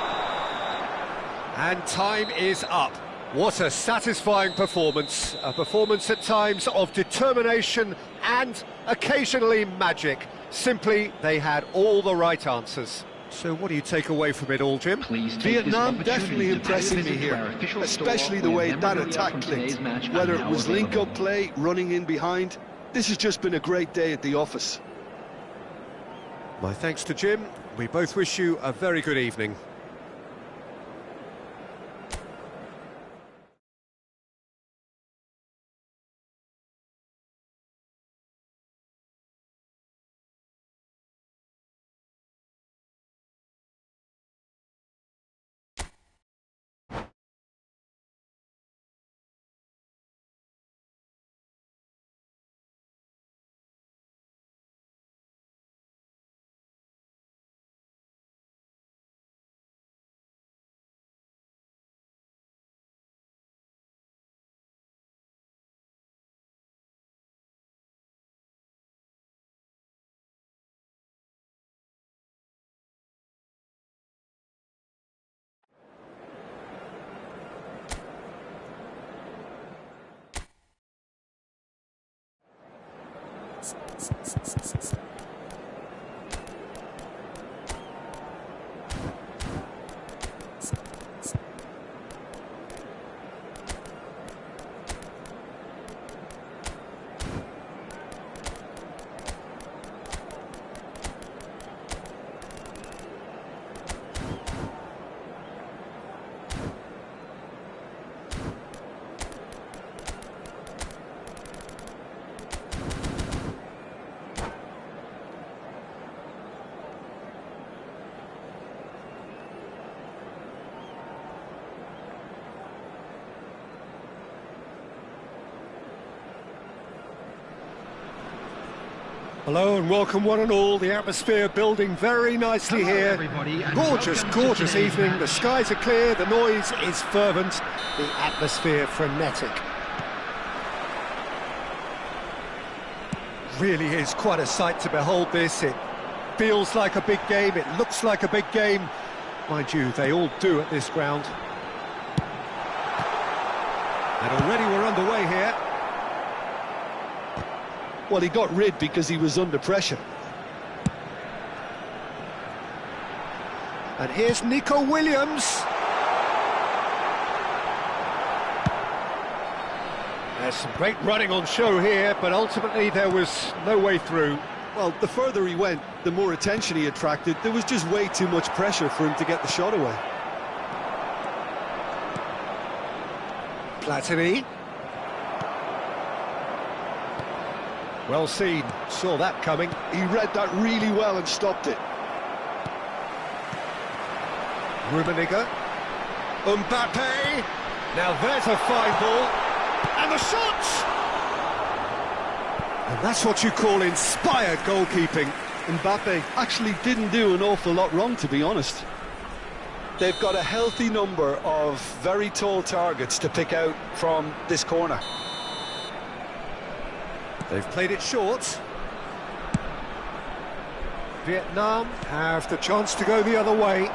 And time is up. What a satisfying performance. A performance at times of determination and occasionally magic. Simply, they had all the right answers. So what do you take away from it all, Jim? Vietnam definitely impressing me here, especially the way that attack clicked. Whether it was link-up play, running in behind, this has just been a great day at the office. My thanks to Jim. We both wish you a very good evening. Hello and welcome one and all. The atmosphere building very nicely here. Gorgeous, gorgeous evening. The skies are clear, the noise is fervent, the atmosphere frenetic. Really is quite a sight to behold this. It feels like a big game, it looks like a big game. Mind you, they all do at this ground. And already we're underway here. Well, he got rid because he was under pressure. And here's Nico Williams. There's some great running on show here, but ultimately there was no way through. Well, the further he went, the more attention he attracted. There was just way too much pressure for him to get the shot away. Platini. Well seen, saw that coming. He read that really well and stopped it. Rummenigge. Mbappe. Now there's a fine ball. And the shot! And that's what you call inspired goalkeeping. Mbappe actually didn't do an awful lot wrong, to be honest. They've got a healthy number of very tall targets to pick out from this corner. They've played it short. Vietnam have the chance to go the other way.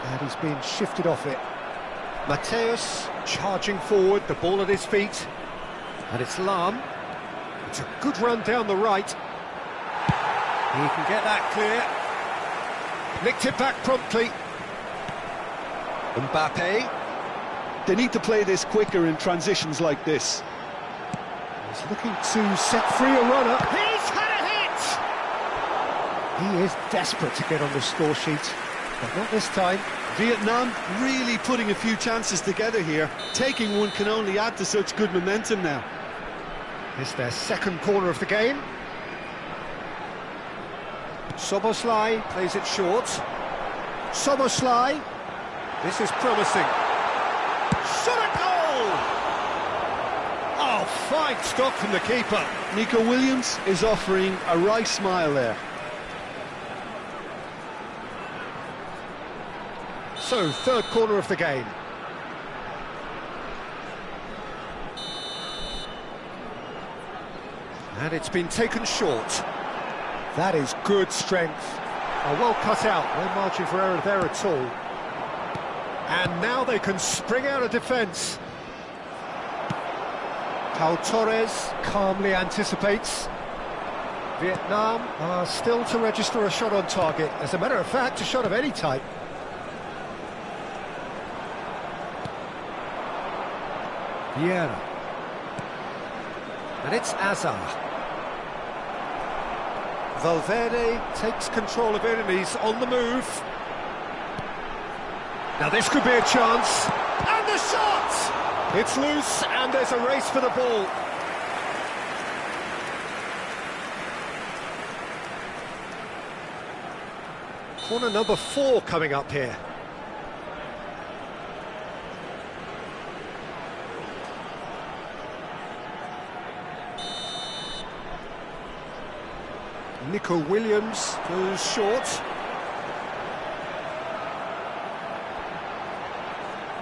And he's been shifted off it. Mateus charging forward, the ball at his feet. And it's Lam. It's a good run down the right. He can get that clear. Nicked it back promptly. Mbappe. They need to play this quicker in transitions like this. He's looking to set free a runner. He's had a hit! He is desperate to get on the score sheet, but not this time. Vietnam really putting a few chances together here. Taking one can only add to such good momentum now. It's their second corner of the game. Soboslai plays it short. Soboslai. This is promising. Shot a goal! Oh, fine stop from the keeper. Nico Williams is offering a wry smile there. So, third corner of the game. And it's been taken short. That is good strength. Oh, well cut out, no margin for error there at all. And now they can spring out of defence. Pau Torres calmly anticipates. Vietnam are still to register a shot on target. As a matter of fact, a shot of any type. Vieira. And it's Azar. Valverde takes control of it and he's on the move. Now this could be a chance. And the shot! It's loose and there's a race for the ball. Corner number 4 coming up here. Nico Williams goes short.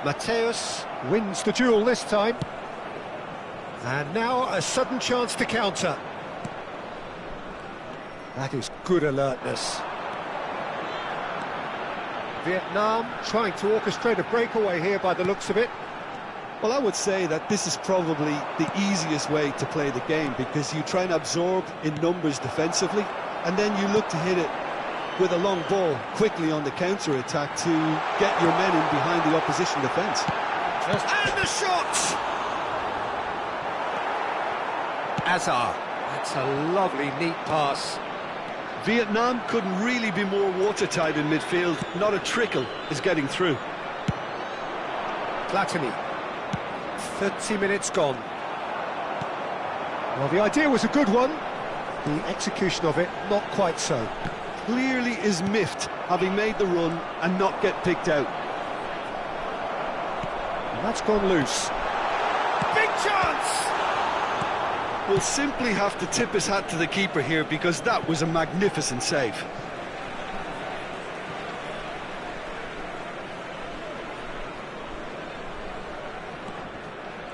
Mateus wins the duel this time. And now a sudden chance to counter. That is good alertness. Vietnam trying to orchestrate a breakaway here by the looks of it. Well, I would say that this is probably the easiest way to play the game, because you try and absorb in numbers defensively, and then you look to hit it with a long ball quickly on the counter-attack to get your men in behind the opposition defence. And the shot! Azar. That's a lovely, neat pass. Vietnam couldn't really be more watertight in midfield. Not a trickle is getting through. Platini. 30 minutes gone. Well, the idea was a good one. The execution of it, not quite so. Clearly is miffed, having made the run and not get picked out. And that's gone loose. Big chance! Will simply have to tip his hat to the keeper here, because that was a magnificent save.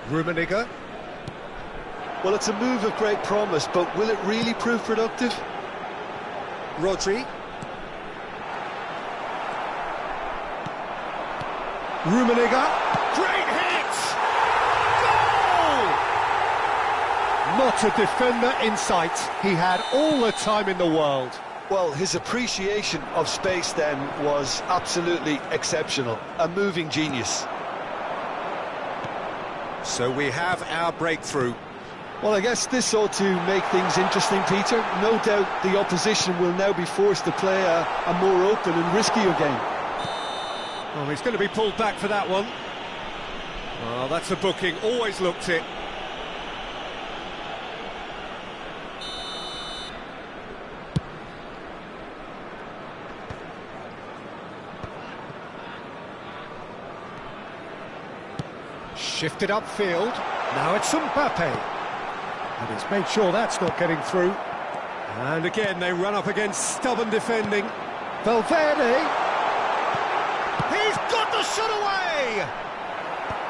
Rummenigge. Well, it's a move of great promise, but will it really prove productive? Rodri. Rummenigge. Great hit! Goal! Not a defender in sight. He had all the time in the world. Well, his appreciation of space then was absolutely exceptional. A moving genius. So we have our breakthrough. Well, I guess this ought to make things interesting, Peter. No doubt the opposition will now be forced to play a more open and riskier game. Well, he's going to be pulled back for that one. Well, that's a booking. Always looked it. Shifted upfield. Now it's Mbappe. And he's made sure that's not getting through. And again, they run up against stubborn defending. Valverde. He's got the shot away!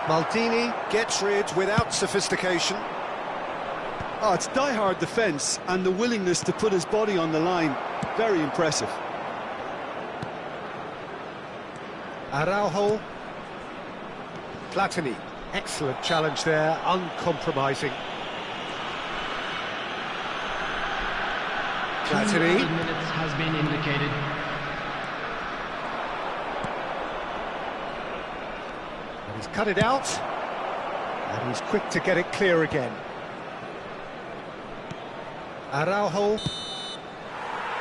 Maldini gets rid without sophistication. Oh, it's die-hard defence and the willingness to put his body on the line. Very impressive. Araujo. Platini. Excellent challenge there, uncompromising. Platini. 2 minutes has been indicated. And he's cut it out. And he's quick to get it clear again. Araujo.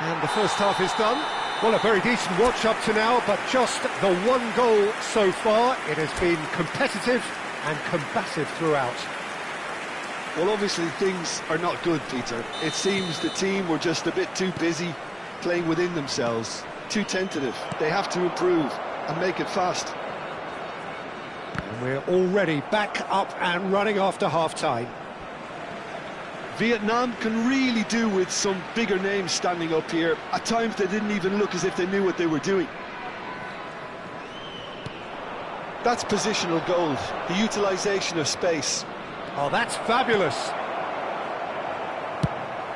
And the first half is done. Well, a very decent watch up to now, but just the one goal so far. It has been competitive and combative throughout. Well, obviously things are not good, Peter. It seems the team were just a bit too busy playing within themselves, too tentative. They have to improve and make it fast. And we're already back up and running after half-time. Vietnam can really do with some bigger names standing up here. At times they didn't even look as if they knew what they were doing. That's positional gold, the utilisation of space. Oh, that's fabulous.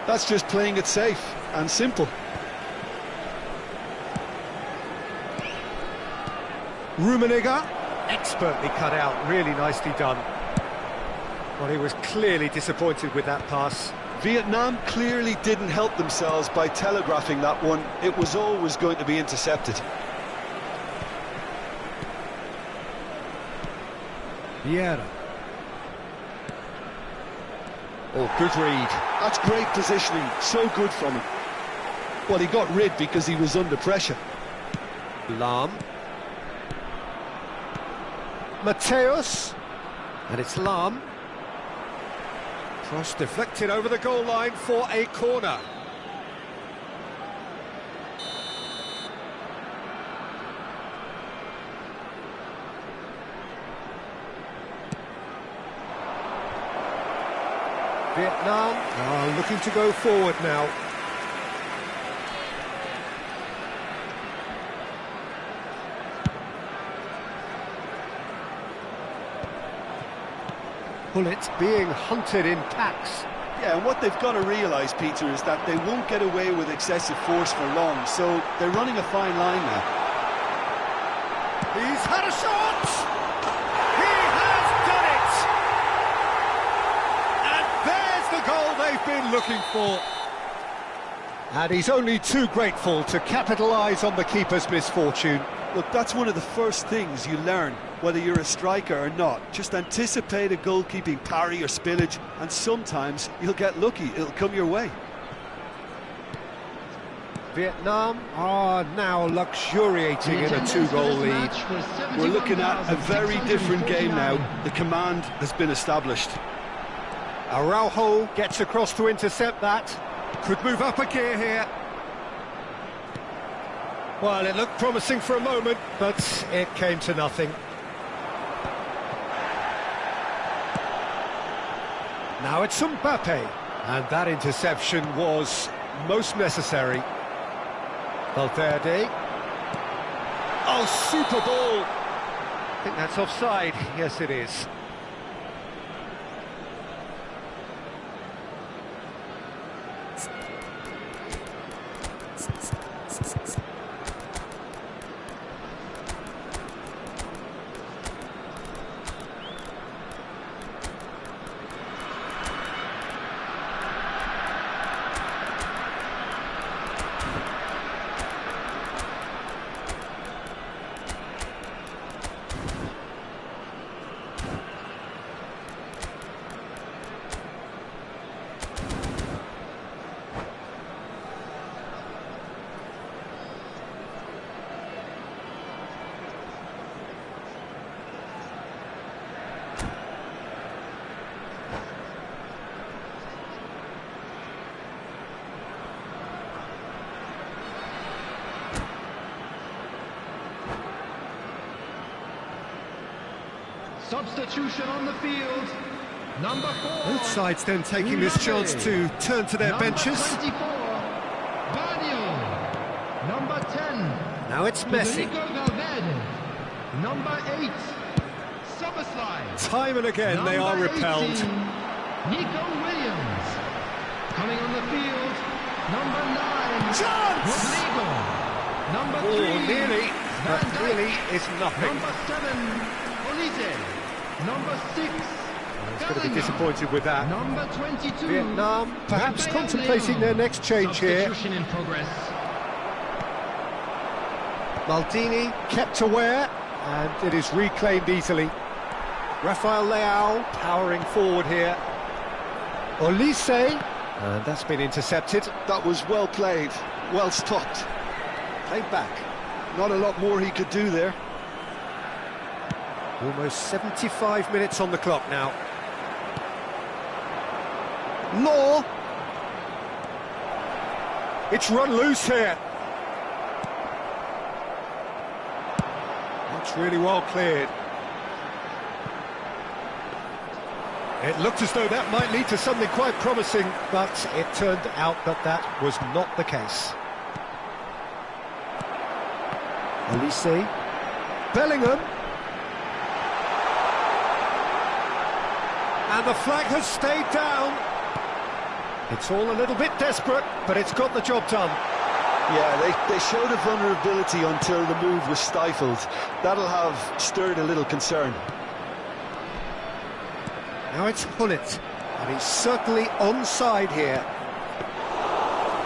That's just playing it safe and simple. Rummenigge, expertly cut out, really nicely done. Well, he was clearly disappointed with that pass. Vietnam clearly didn't help themselves by telegraphing that one. It was always going to be intercepted. Vieira. Oh, good read. That's great positioning, so good from him. Well, he got rid because he was under pressure. Lahm. Mateus. And it's Lahm. Cross deflected over the goal line for a corner. Vietnam are looking to go forward now. Bullets being hunted in packs. Yeah, and what they've got to realise, Peter, is that they won't get away with excessive force for long, so they're running a fine line now. He's had a shot! He has done it! And there's the goal they've been looking for. And he's only too grateful to capitalise on the keeper's misfortune. Look, that's one of the first things you learn, whether you're a striker or not. Just anticipate a goalkeeping parry or spillage, and sometimes you'll get lucky, it'll come your way. Vietnam are now luxuriating in a two-goal lead. We're looking at a very different game now. The command has been established. Araujo gets across to intercept that. Could move up a gear here. Well, it looked promising for a moment, but it came to nothing. Now it's Mbappe, and that interception was most necessary. Valverde. Oh, super ball! I think that's offside. Yes, it is. Substitution on the field. Number 4. Both sides then taking this chance to turn to their Number benches. 24. Barniol. Number 10. Now it's Messi. Federico Valverde. Number 8. Soberslide. Time and again they are Number repelled. 18, Nico Williams. Coming on the field. Number 9. Chance! Rodrigo. Number Oh, 3. nearly, but Van Dijk. really is nothing. Number 7. Olise. Number 6. He's going to be disappointed with that. Number 22. Vietnam perhaps Rafael contemplating Leão. their next change here. Substitution in progress. Maldini kept aware, and it is reclaimed easily. Rafael Leão powering forward here. Olise, and that's been intercepted. That was well played, well stopped. Played back. Not a lot more he could do there. Almost 75 minutes on the clock now. Law. It's run loose here. That's really well cleared. It looked as though that might lead to something quite promising, but it turned out that that was not the case. Olise. Bellingham. And the flag has stayed down. It's all a little bit desperate, but it's got the job done. Yeah, they showed a vulnerability until the move was stifled. That'll have stirred a little concern. Now it's Hullet, and he's certainly onside here.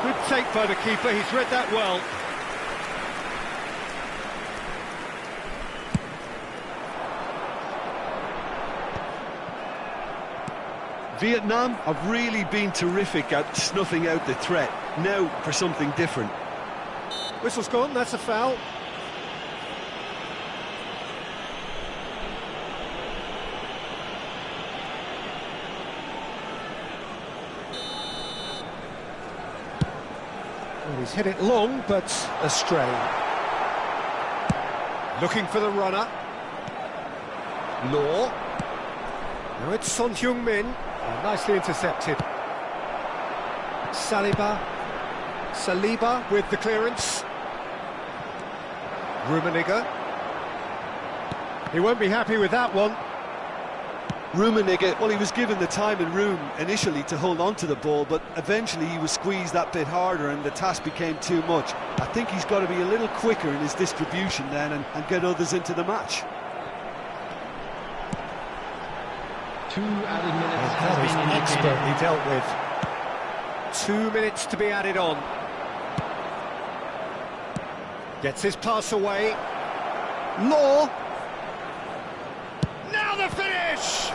Good take by the keeper, he's read that well. Vietnam have really been terrific at snuffing out the threat. Now for something different. Whistle's gone, that's a foul. Well, he's hit it long, but astray. Looking for the runner. Law. Now it's Son Heung-min. Nicely intercepted. Saliba with the clearance. Rummenigge. He won't be happy with that one. Rummenigge, well, he was given the time and room initially to hold on to the ball, but eventually he was squeezed that bit harder and the task became too much. I think he's got to be a little quicker in his distribution then and get others into the match. 2 added minutes That has is been indicated. expertly dealt with. 2 minutes to be added on. Gets his pass away. Law. Now the finish!